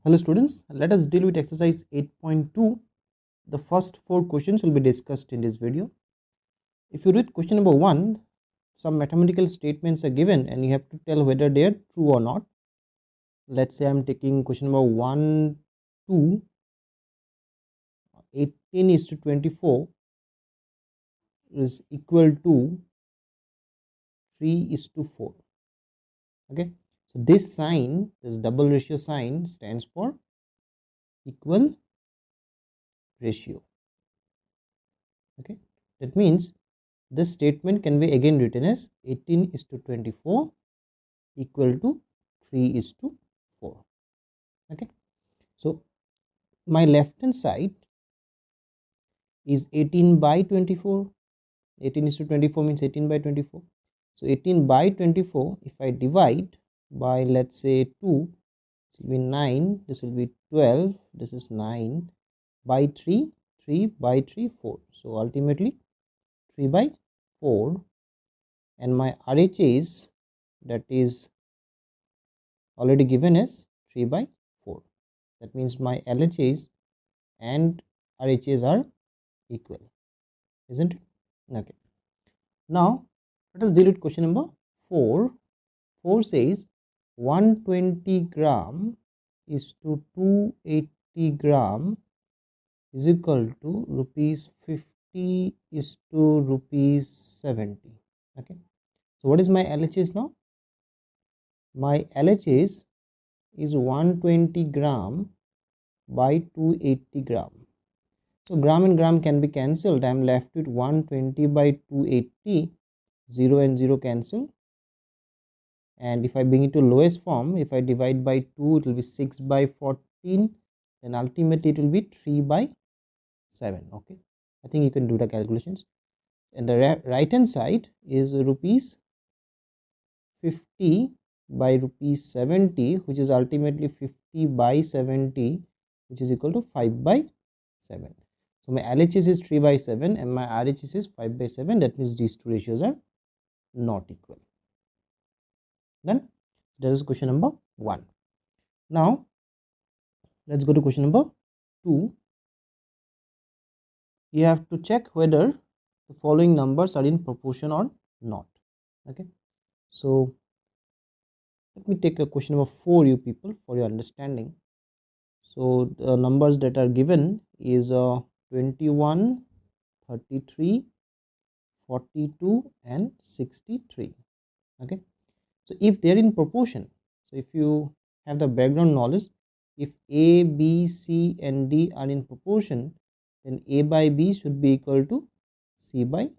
Hello students, let us deal with exercise 8.2. The first 4 questions will be discussed in this video. If you read question number 1, some mathematical statements are given and you have to tell whether they are true or not. Let's say I am taking question number 1, 2, 18 is to 24 is equal to 3 is to 4. Okay, so this sign, this double ratio sign stands for equal ratio. Okay, that means this statement can be again written as 18 is to 24 equal to 3 is to 4. Okay, so my left hand side is 18 by 24. 18 is to 24 means 18 by 24. So 18 by 24, if I divide by, let's say, 2, this will be 9, this will be 12, this is 9 by 3, 3 by 3, 4. So ultimately 3 by 4, and my RHS, that is already given as 3 by 4. That means my LHS and RHS are equal, isn't it? Okay, now let us deal with question number 4. 4 says 120 gram is to 280 gram is equal to rupees 50 is to rupees 70. Okay, so what is my LHS now? My LHS is 120 gram by 280 gram. So gram and gram can be cancelled. I am left with 120 by 280, 0 and 0 cancel. And if I bring it to lowest form, if I divide by 2, it will be 6 by 14. Then ultimately it will be 3 by 7. Okay, I think you can do the calculations. And the right hand side is rupees 50 by rupees 70, which is ultimately 50 by 70, which is equal to 5 by 7. So my LHS is 3 by 7 and my RHS is 5 by 7. That means these two ratios are not equal. Then that is question number 1. Now let's go to question number 2. You have to check whether the following numbers are in proportion or not. Okay, so let me take a question number 4, you people, for your understanding. So the numbers that are given is 21, 33, 42 and 63. Okay, so if they are in proportion, so if you have the background knowledge, if A, B, C and D are in proportion, then A by B should be equal to C by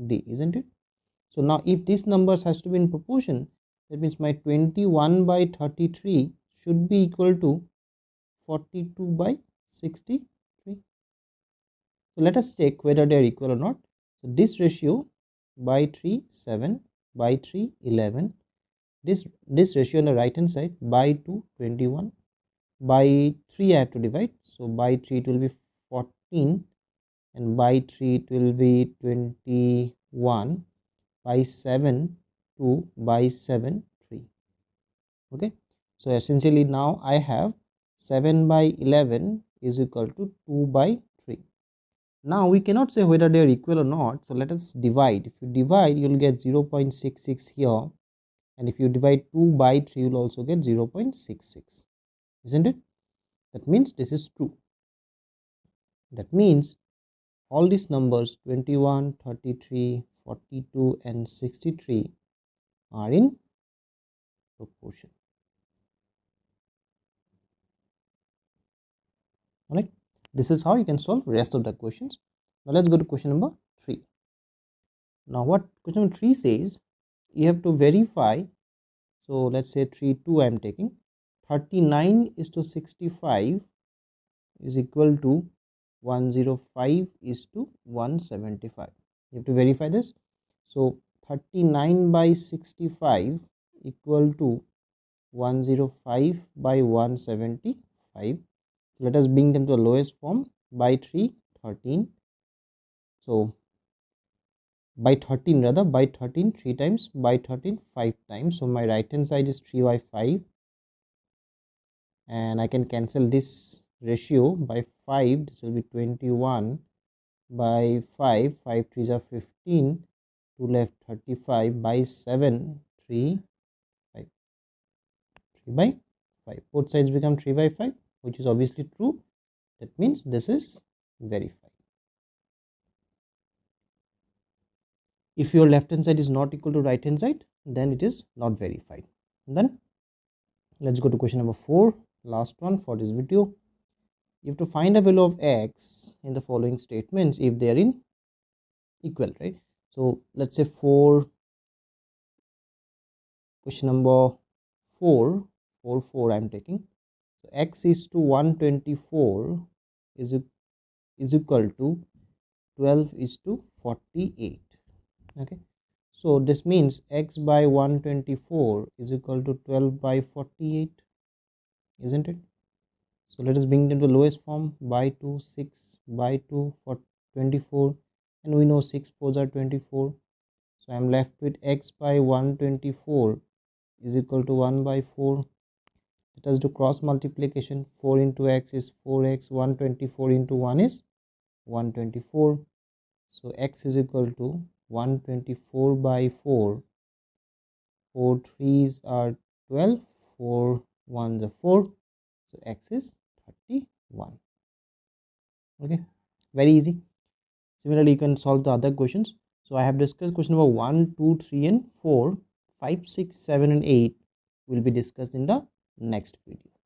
D, isn't it? So now if this numbers has to be in proportion, that means my 21 by 33 should be equal to 42 by 63. So let us check whether they are equal or not. So this ratio by 3, 7, by 3, 11. This ratio on the right hand side by 2, 21. By 3 I have to divide. So by 3 it will be 14 and by 3 it will be 21. By 7 2, by 7 3. Okay, so essentially now I have 7 by 11 is equal to 2 by 3. Now we cannot say whether they are equal or not, so let us divide. If you divide, you will get 0.66 here, and if you divide 2 by 3, you will also get 0.66, isn't it? That means this is true. That means all these numbers 21, 33, 42 and 63 are in proportion. Alright, this is how you can solve rest of the questions. Now let's go to question number 3. Now what question number 3 says, you have to verify. So let's say 3, 2 I am taking. 39 is to 65 is equal to 105 is to 175. You have to verify this. So 39 by 65 equal to 105 by 175. Let us bring them to the lowest form. By 3, 13. So by 13 rather, by 13 3 times, by 13 5 times. So my right hand side is 3 by 5. and I can cancel this ratio by 5. This will be 21 by 5. 5 3s are 15. 2 left 35 by 7. 3 5. 3 by 5. Both sides become 3 by 5, which is obviously true. That means this is verified. If your left hand side is not equal to right hand side, then it is not verified. And then let's go to question number 4, last one for this video. You have to find a value of x in the following statements if they are in equal, right? So let's say question number 4 I'm taking. So x is to 124 is equal to 12 is to 48. Okay, so this means x by 124 is equal to 12 by 48, isn't it? So let us bring them to the lowest form. By 2 6 by 2 for 24, and we know 6 4s are 24. So I am left with x by 124 is equal to 1 by 4. Let us do cross multiplication. 4 into x is 4x. 124 into 1 is 124. So x is equal to 124 by 4. 4 3s are 12. 4 1s are 4. So x is 31. Okay, very easy. Similarly, you can solve the other questions. So I have discussed question number 1, 2, 3 and 4. 5, 6, 7 and 8 will be discussed in the next video.